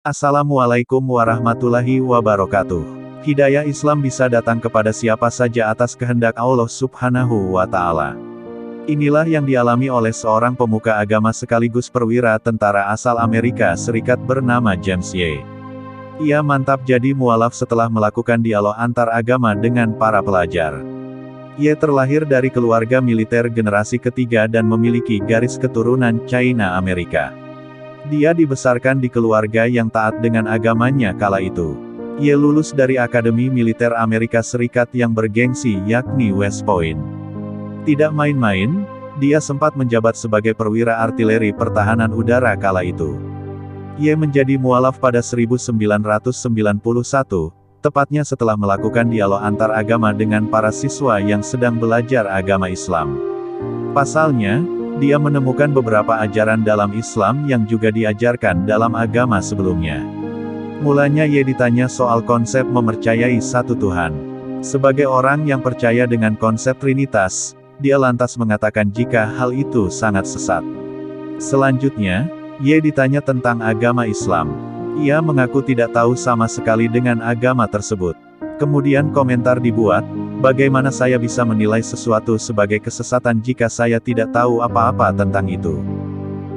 Assalamualaikum warahmatullahi wabarakatuh. Hidayah Islam bisa datang kepada siapa saja atas kehendak Allah Subhanahu wa Ta'ala. Inilah yang dialami oleh seorang pemuka agama sekaligus perwira tentara asal Amerika Serikat bernama James Y. Ia mantap jadi mualaf setelah melakukan dialog antar agama dengan para pelajar. Ia terlahir dari keluarga militer generasi ketiga dan memiliki garis keturunan China Amerika. Dia dibesarkan di keluarga yang taat dengan agamanya kala itu. Ia lulus dari Akademi Militer Amerika Serikat yang bergengsi yakni West Point. Tidak main-main, dia sempat menjabat sebagai perwira artileri pertahanan udara kala itu. Ia menjadi mualaf pada 1991, tepatnya setelah melakukan dialog antar agama dengan para siswa yang sedang belajar agama Islam. Pasalnya, dia menemukan beberapa ajaran dalam Islam yang juga diajarkan dalam agama sebelumnya. Mulanya ia ditanya soal konsep mempercayai satu Tuhan. Sebagai orang yang percaya dengan konsep Trinitas, dia lantas mengatakan jika hal itu sangat sesat. Selanjutnya, ia ditanya tentang agama Islam. Ia mengaku tidak tahu sama sekali dengan agama tersebut. Kemudian komentar dibuat, bagaimana saya bisa menilai sesuatu sebagai kesesatan jika saya tidak tahu apa-apa tentang itu.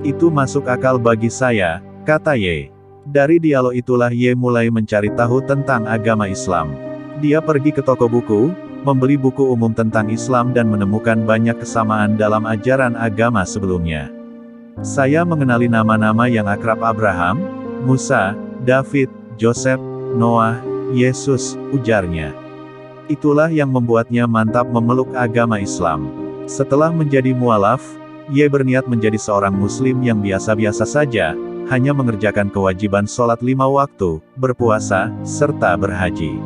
Itu masuk akal bagi saya, kata Y. Dari dialog itulah Y mulai mencari tahu tentang agama Islam. Dia pergi ke toko buku, membeli buku umum tentang Islam dan menemukan banyak kesamaan dalam ajaran agama sebelumnya. Saya mengenali nama-nama yang akrab Abraham, Musa, David, Joseph, Noah, Yesus, ujarnya. Itulah yang membuatnya mantap memeluk agama Islam. Setelah menjadi mualaf, ia berniat menjadi seorang muslim yang biasa-biasa saja, hanya mengerjakan kewajiban sholat 5 waktu, berpuasa, serta berhaji.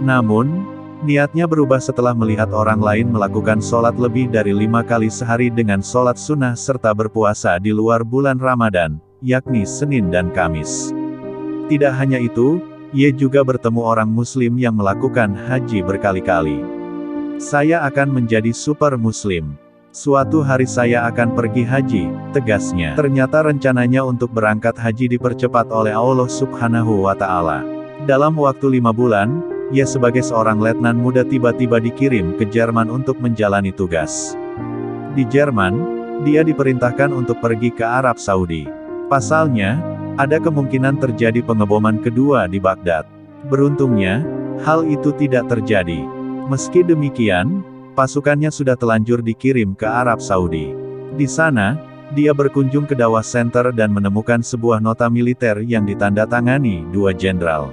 Namun, niatnya berubah setelah melihat orang lain melakukan sholat lebih dari 5 kali sehari dengan sholat sunnah serta berpuasa di luar bulan Ramadan, yakni Senin dan Kamis. Tidak hanya itu, ia juga bertemu orang muslim yang melakukan haji berkali-kali. Saya akan menjadi super muslim. Suatu hari saya akan pergi haji, tegasnya. Ternyata rencananya untuk berangkat haji dipercepat oleh Allah Subhanahu wa Ta'ala. Dalam waktu 5 bulan, ia sebagai seorang letnan muda tiba-tiba dikirim ke Jerman untuk menjalani tugas. Di Jerman, dia diperintahkan untuk pergi ke Arab Saudi. Pasalnya, ada kemungkinan terjadi pengeboman kedua di Baghdad. Beruntungnya, hal itu tidak terjadi. Meski demikian, pasukannya sudah telanjur dikirim ke Arab Saudi. Di sana, dia berkunjung ke Dawah Center dan menemukan sebuah nota militer yang ditandatangani 2 jenderal.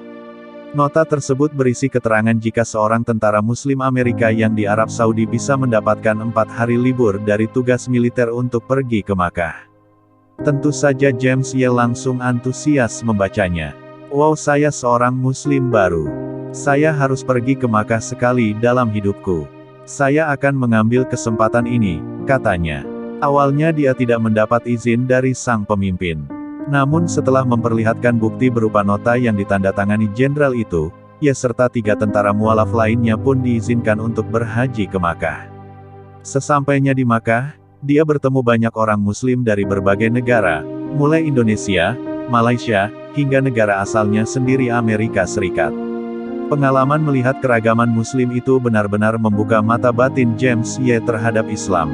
Nota tersebut berisi keterangan jika seorang tentara Muslim Amerika yang di Arab Saudi bisa mendapatkan 4 hari libur dari tugas militer untuk pergi ke Makkah. Tentu saja James Y langsung antusias membacanya. Wow, saya seorang Muslim baru. Saya harus pergi ke Makkah sekali dalam hidupku. Saya akan mengambil kesempatan ini, katanya. Awalnya dia tidak mendapat izin dari sang pemimpin. Namun setelah memperlihatkan bukti berupa nota yang ditandatangani jenderal itu, ia serta 3 tentara mualaf lainnya pun diizinkan untuk berhaji ke Makkah. Sesampainya di Makkah, dia bertemu banyak orang muslim dari berbagai negara, mulai Indonesia, Malaysia, hingga negara asalnya sendiri Amerika Serikat. Pengalaman melihat keragaman muslim itu benar-benar membuka mata batin James Y terhadap Islam.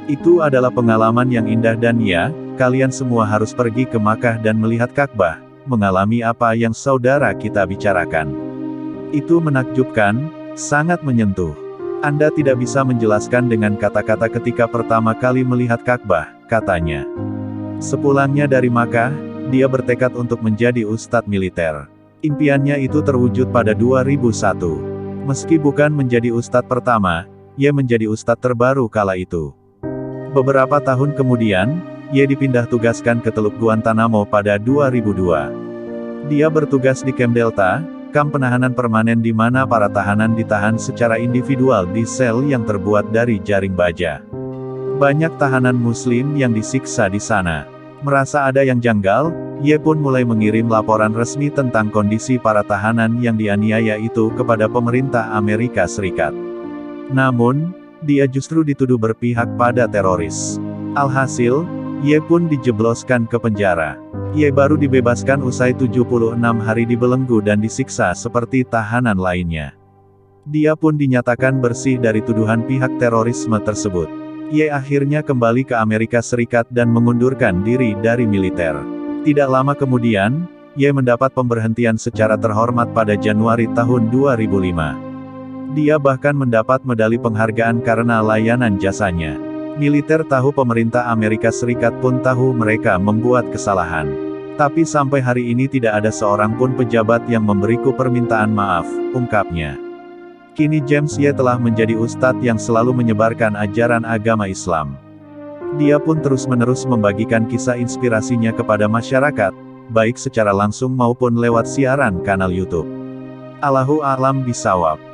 Itu adalah pengalaman yang indah dan ya, kalian semua harus pergi ke Makkah dan melihat Ka'bah, mengalami apa yang saudara kita bicarakan. Itu menakjubkan, sangat menyentuh. Anda tidak bisa menjelaskan dengan kata-kata ketika pertama kali melihat Ka'bah, katanya. Sepulangnya dari Makkah, dia bertekad untuk menjadi ustadz militer. Impiannya itu terwujud pada 2001. Meski bukan menjadi ustadz pertama, ia menjadi ustadz terbaru kala itu. Beberapa tahun kemudian, ia dipindah tugaskan ke Teluk Guantanamo pada 2002. Dia bertugas di Camp Delta, kamp penahanan permanen di mana para tahanan ditahan secara individual di sel yang terbuat dari jaring baja. Banyak tahanan muslim yang disiksa di sana. Merasa ada yang janggal, ia pun mulai mengirim laporan resmi tentang kondisi para tahanan yang dianiaya itu kepada pemerintah Amerika Serikat. Namun, dia justru dituduh berpihak pada teroris. Alhasil, ia pun dijebloskan ke penjara. Ye baru dibebaskan usai 76 hari dibelenggu dan disiksa seperti tahanan lainnya. Dia pun dinyatakan bersih dari tuduhan pihak terorisme tersebut. Ye akhirnya kembali ke Amerika Serikat dan mengundurkan diri dari militer. Tidak lama kemudian, Ye mendapat pemberhentian secara terhormat pada Januari tahun 2005. Dia bahkan mendapat medali penghargaan karena layanan jasanya. Militer tahu pemerintah Amerika Serikat pun tahu mereka membuat kesalahan. Tapi sampai hari ini tidak ada seorang pun pejabat yang memberiku permintaan maaf, ungkapnya. Kini James Ye telah menjadi ustadz yang selalu menyebarkan ajaran agama Islam. Dia pun terus-menerus membagikan kisah inspirasinya kepada masyarakat, baik secara langsung maupun lewat siaran kanal YouTube. Allahu a'lam bishawab.